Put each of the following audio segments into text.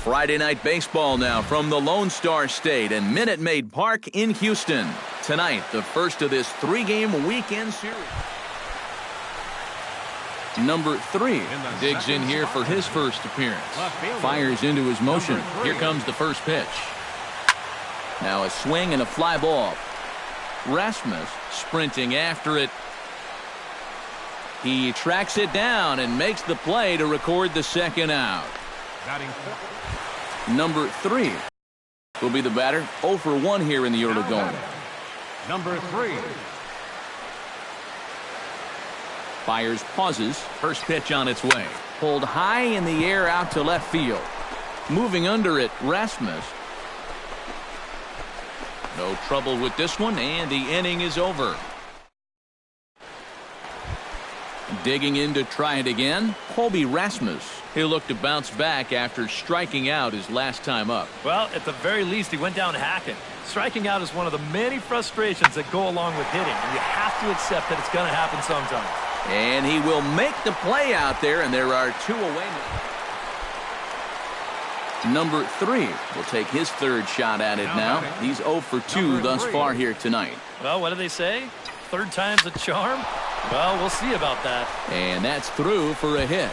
Friday night baseball now from the Lone Star State and Minute Maid Park in Houston. Tonight, the first of this three-game weekend series. Number 3 digs in here for his first appearance. Fires into his motion. Here comes the first pitch. Now a swing and a fly ball. Rasmus sprinting after it. He tracks it down and makes the play to record the second out. Number 3 will be the batter. 0 for 1 here in the early going. Number 3. Fires, pauses. First pitch on its way. Pulled high in the air out to left field. Moving under it, Rasmus. No trouble with this one, and the inning is over. Digging in to try it again, Colby Rasmus. He'll look to bounce back after striking out his last time up. Well, at the very least, he went down hacking. Striking out is one of the many frustrations that go along with hitting, and you have to accept that it's going to happen sometimes. And he will make the play out there, and there are 2 away. Number 3 will take his third shot at it now. He's 0 for 2 thus far here tonight. Well, what do they say? Third time's a charm? Well, we'll see about that. And that's through for a hit.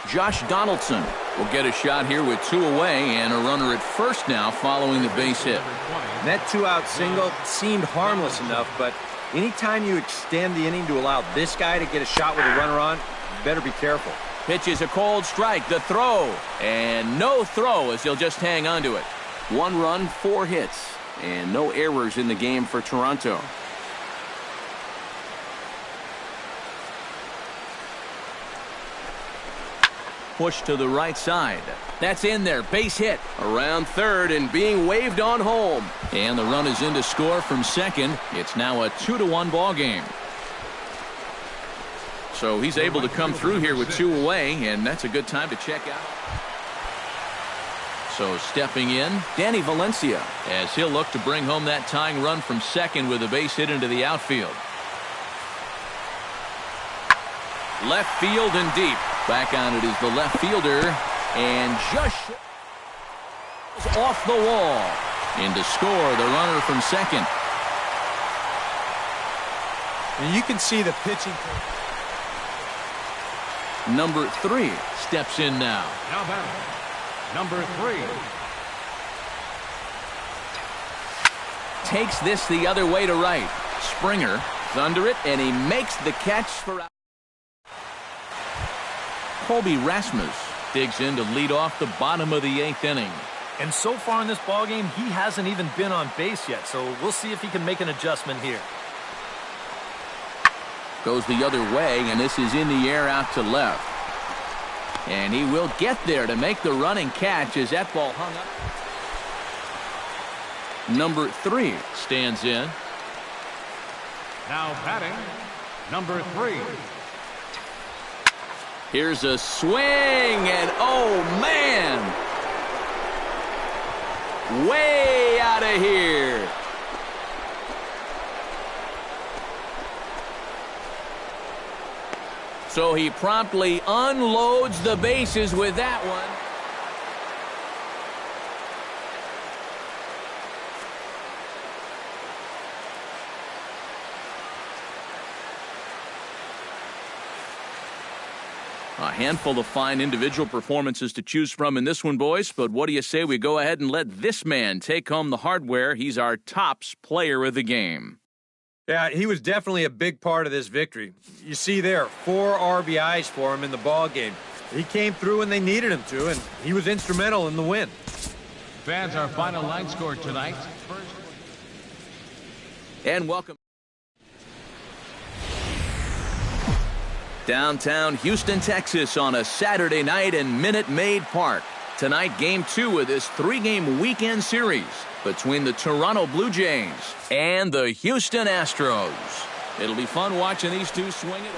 Josh Donaldson will get a shot here with 2 away and a runner at first now following the base hit. That 2-out single seemed harmless enough, but anytime you extend the inning to allow this guy to get a shot with a runner on, you better be careful. Pitch is a cold strike. The throw. And no throw as he'll just hang on to it. 1 run, 4 hits. And no errors in the game for Toronto. Push to the right side. That's in there. Base hit. Around third and being waved on home. And the run is in to score from second. It's now a 2-1 ball game. So he's able to come through here with 2 away, and that's a good time to check out. So stepping in, Danny Valencia, as he'll look to bring home that tying run from second with a base hit into the outfield. Left field and deep. Back on it is the left fielder, and just off the wall. In to score, the runner from second. And you can see the pitching. Number 3 steps in now. Now batting, number 3. Takes this the other way to right. Springer is under it, and he makes the catch for out. Colby Rasmus digs in to lead off the bottom of the 8th inning. And so far in this ballgame, he hasn't even been on base yet, so we'll see if he can make an adjustment here. Goes the other way, and this is in the air out to left. And he will get there to make the running catch as that ball hung up. Number 3 stands in. Now batting, number 3. Here's a swing, and oh man! Way out of here. So he promptly unloads the bases with that one. A handful of fine individual performances to choose from in this one, boys. But what do you say we go ahead and let this man take home the hardware? He's our tops player of the game. Yeah, he was definitely a big part of this victory. You see there, 4 RBIs for him in the ball game. He came through when they needed him to, and he was instrumental in the win. Fans, our final line score tonight. And welcome. Downtown Houston, Texas on a Saturday night in Minute Maid Park. Tonight, Game 2 of this 3-game weekend series between the Toronto Blue Jays and the Houston Astros. It'll be fun watching these two swing it.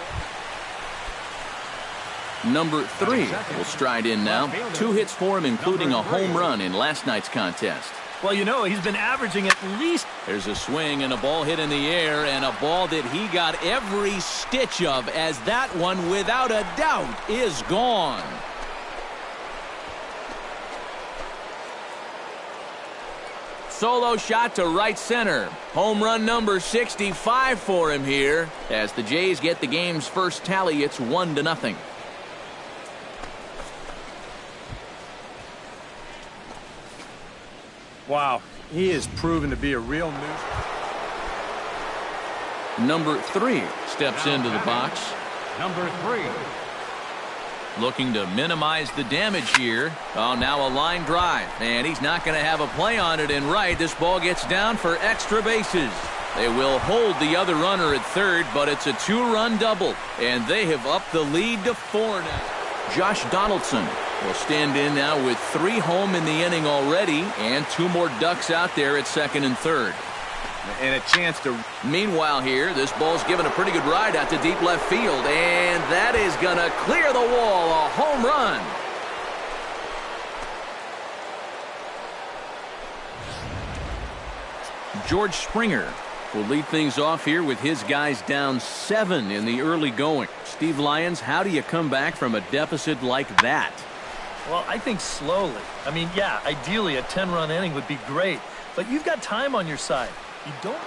Number 3 will stride in now. 2 hits for him, including a home run in last night's contest. Well, you know, he's been averaging at least. There's a swing and a ball hit in the air, and a ball that he got every stitch of, as that one, without a doubt, is gone. Solo shot to right center. Home run number 65 for him here. As the Jays get the game's first tally, it's 1-0. Wow, he is proven to be a real Number 3 steps into the box. Number 3. Looking to minimize the damage here. Oh, now a line drive. And he's not going to have a play on it in right. This ball gets down for extra bases. They will hold the other runner at third, but it's a 2-run double. And they have upped the lead to 4 now. Josh Donaldson will stand in now with 3 home in the inning already, and 2 more ducks out there at second and third. and a chance to. Meanwhile here, this ball's given a pretty good ride out to deep left field, and that is going to clear the wall. A home run. George Springer will lead things off here with his guys down 7 in the early going. Steve Lyons, how do you come back from a deficit like that? Well, I think slowly. I mean, yeah, ideally a 10-run inning would be great, but you've got time on your side. You don't.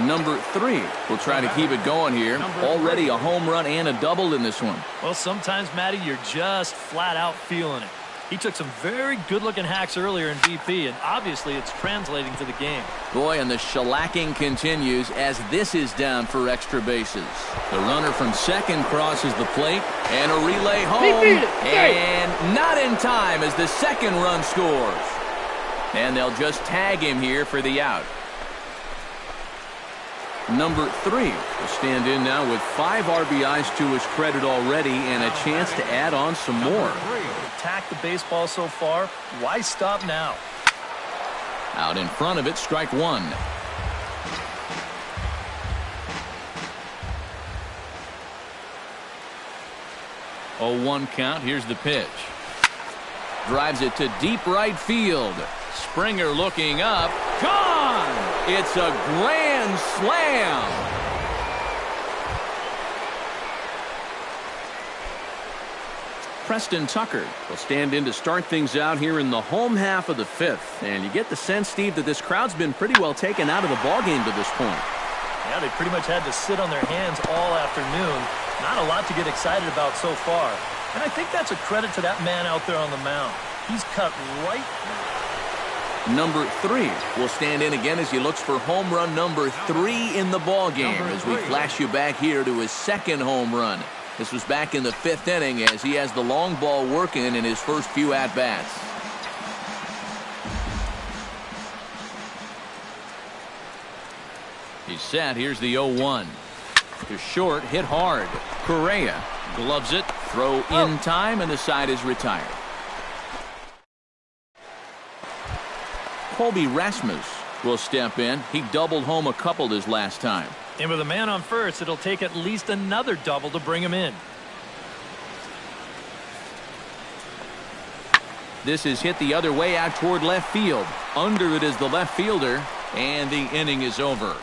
Number 3 will try to keep it going here. Already a home run and a double in this one. Well, sometimes, Matty, you're just flat out feeling it. He took some very good-looking hacks earlier in BP, and obviously it's translating to the game. Boy, and the shellacking continues as this is down for extra bases. The runner from second crosses the plate, and a relay home, and not in time as the second run scores. And they'll just tag him here for the out. Number 3 will stand in now with 5 RBIs to his credit already and a chance to add on some more. Attack the baseball so far. Why stop now? Out in front of it, strike 1. Oh, 1 count. Here's the pitch. Drives it to deep right field. Springer looking up. Gone! It's a grand slam. Preston Tucker will stand in to start things out here in the home half of the 5th. And you get the sense, Steve, that this crowd's been pretty well taken out of the ballgame to this point. Yeah, they pretty much had to sit on their hands all afternoon. Not a lot to get excited about so far. And I think that's a credit to that man out there on the mound. He's cut right. Number 3 will stand in again as he looks for home run number 3 in the ballgame as we flash you back here to his second home run. This was back in the 5th inning as he has the long ball working in his first few at-bats. He's set. Here's the 0-1. To short, hit hard. Correa gloves it. Throw in time, and the side is retired. Colby Rasmus will step in. He doubled home a couple his last time. And with a man on first, it'll take at least another double to bring him in. This is hit the other way out toward left field. Under it is the left fielder, and the inning is over.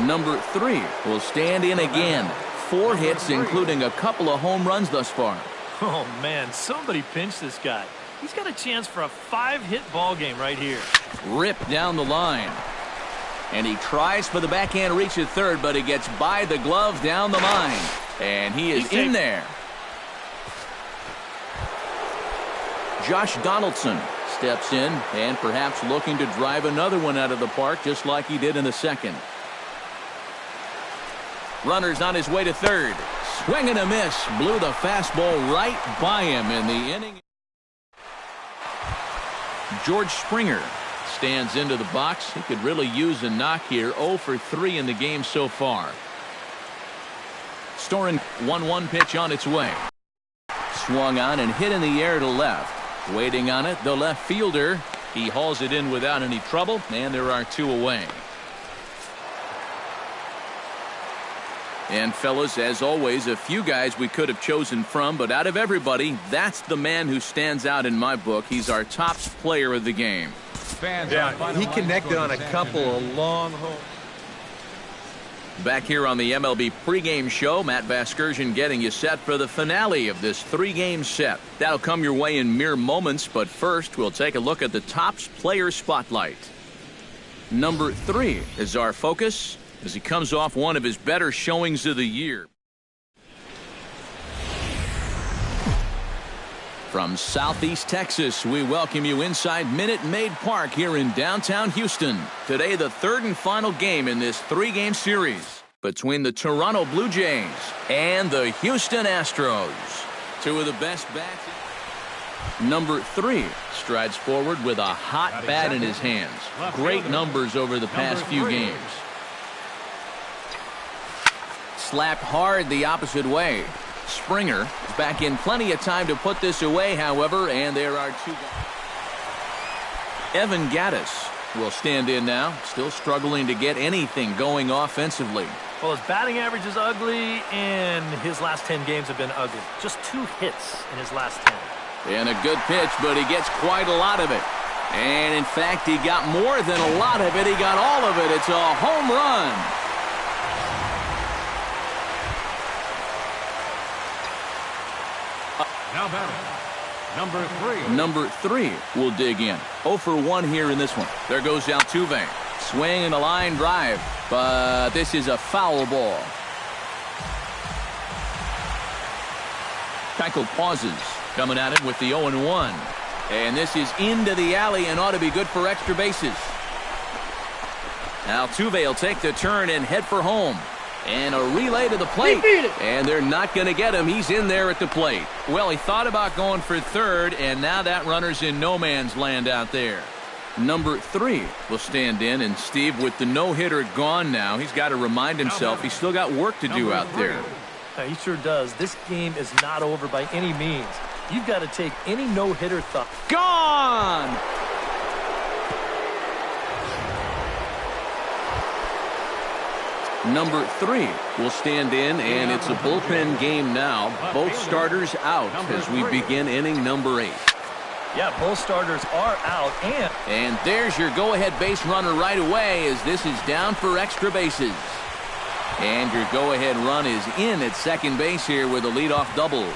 Number 3 will stand in again. 4 hits, including a couple of home runs thus far. Oh, man, somebody pinch this guy. He's got a chance for a 5-hit ball game right here. Ripped down the line. And he tries for the backhand reach at third, but he gets by the glove down the line. And he is in there. Josh Donaldson steps in and perhaps looking to drive another one out of the park just like he did in the second. Runner's on his way to third. Swing and a miss. Blew the fastball right by him in the inning. George Springer stands into the box. He could really use a knock here. 0 for 3 in the game so far. Storing 1-1 pitch on its way. Swung on and hit in the air to left. Waiting on it, the left fielder. He hauls it in without any trouble, and there are 2 away. And fellas, as always, a few guys we could have chosen from, but out of everybody, that's the man who stands out in my book. He's our top player of the game. Fans Yeah, he connected on a couple of long home. Back here on the MLB pregame show, Matt Vasgersian getting you set for the finale of this three-game set. That'll come your way in mere moments, but first we'll take a look at the Topps Player Spotlight. Number 3 is our focus as he comes off one of his better showings of the year. From Southeast Texas, we welcome you inside Minute Maid Park here in downtown Houston. Today, the third and final game in this three-game series between the Toronto Blue Jays and the Houston Astros. Two of the best bats. Number 3 strides forward with a hot bat in his hands. Great numbers over the past few games. Slapped hard the opposite way. Springer is back in plenty of time to put this away, however, and there are two guys. Evan Gattis will stand in now, still struggling to get anything going offensively. Well, his batting average is ugly, and his last 10 games have been ugly. Just 2 hits in his last 10. And a good pitch, but he gets quite a lot of it. And, in fact, he got more than a lot of it. He got all of it. It's a home run. Now batting, number 3. Number 3 will dig in. 0 for 1 here in this one. There goes Altuve. Swing and a line drive, but this is a foul ball. Keuchel pauses, coming at it with the 0-1. And this is into the alley and ought to be good for extra bases. Altuve will take the turn and head for home. And a relay to the plate. And they're not going to get him. He's in there at the plate. Well, he thought about going for third, and now that runner's in no man's land out there. Number 3 will stand in, and Steve, with the no-hitter gone now, he's got to remind himself he's still got work to do out there. He sure does. This game is not over by any means. You've got to take any no-hitter thought. Gone! Number 3 will stand in, and it's a bullpen game now. Both starters out as we begin inning number 8. Yeah, both starters are out, and there's your go-ahead base runner right away as this is down for extra bases. And your go-ahead run is in at second base here with a leadoff double.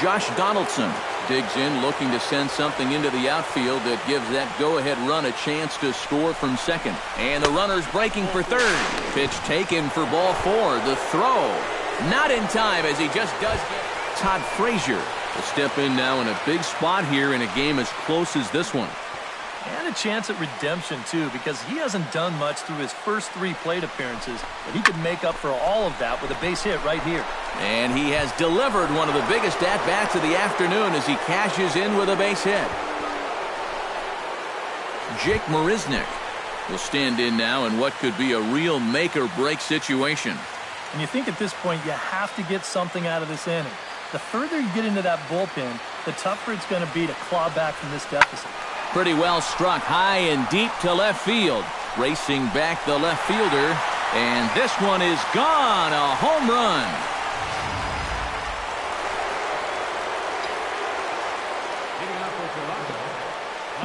Josh Donaldson digs in, looking to send something into the outfield that gives that go-ahead run a chance to score from second. And the runner's breaking for third. Pitch taken for ball 4. The throw not in time as he just does get Todd Frazier to step in now in a big spot here in a game as close as this one. and a chance at redemption, too, because he hasn't done much through his first 3 plate appearances, but he could make up for all of that with a base hit right here. And he has delivered one of the biggest at-bats of the afternoon as he cashes in with a base hit. Jake Marisnick will stand in now in what could be a real make-or-break situation. And you think at this point you have to get something out of this inning. The further you get into that bullpen, the tougher it's going to be to claw back from this deficit. Pretty well struck high and deep to left field. Racing back the left fielder. And this one is gone. A home run.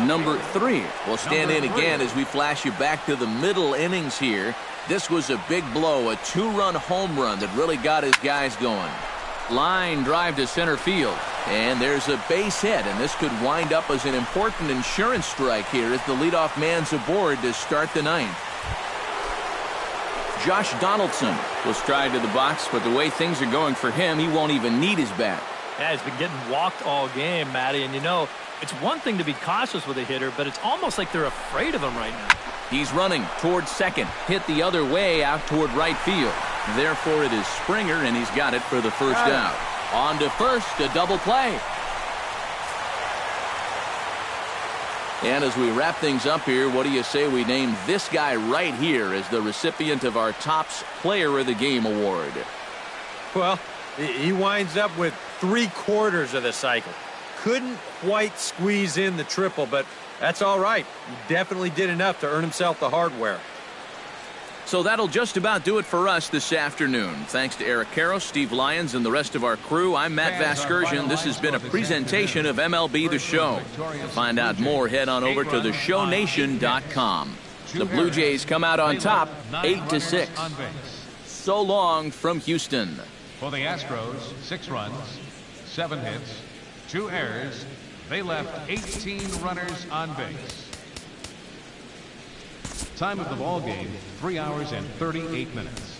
Number 3 will stand in again as we flash you back to the middle innings here. This was a big blow, a 2-run home run that really got his guys going. Line drive to center field. And there's a base hit, and this could wind up as an important insurance strike here as the leadoff man's aboard to start the 9th. Josh Donaldson will stride to the box, but the way things are going for him, he won't even need his bat. Yeah, he's been getting walked all game, Matty, and you know, it's one thing to be cautious with a hitter, but it's almost like they're afraid of him right now. He's running towards second, hit the other way out toward right field. Therefore, it is Springer, and he's got it for the first out. On to first, a double play. And as we wrap things up here, what do you say we name this guy right here as the recipient of our Topps Player of the Game award? Well, he winds up with 3/4 of the cycle. couldn't quite squeeze in the triple, but that's all right. He definitely did enough to earn himself the hardware. So that'll just about do it for us this afternoon. Thanks to Eric Karros, Steve Lyons, and the rest of our crew, I'm Matt Vasgersian. This has been a presentation of MLB The Show. To find out more, head on over to theshownation.com. The Blue Jays come out on top, 8-6. So long from Houston. For the Astros, 6 runs, 7 hits, 2 errors. They left 18 runners on base. Time of the ball game, 3 hours and 38 minutes.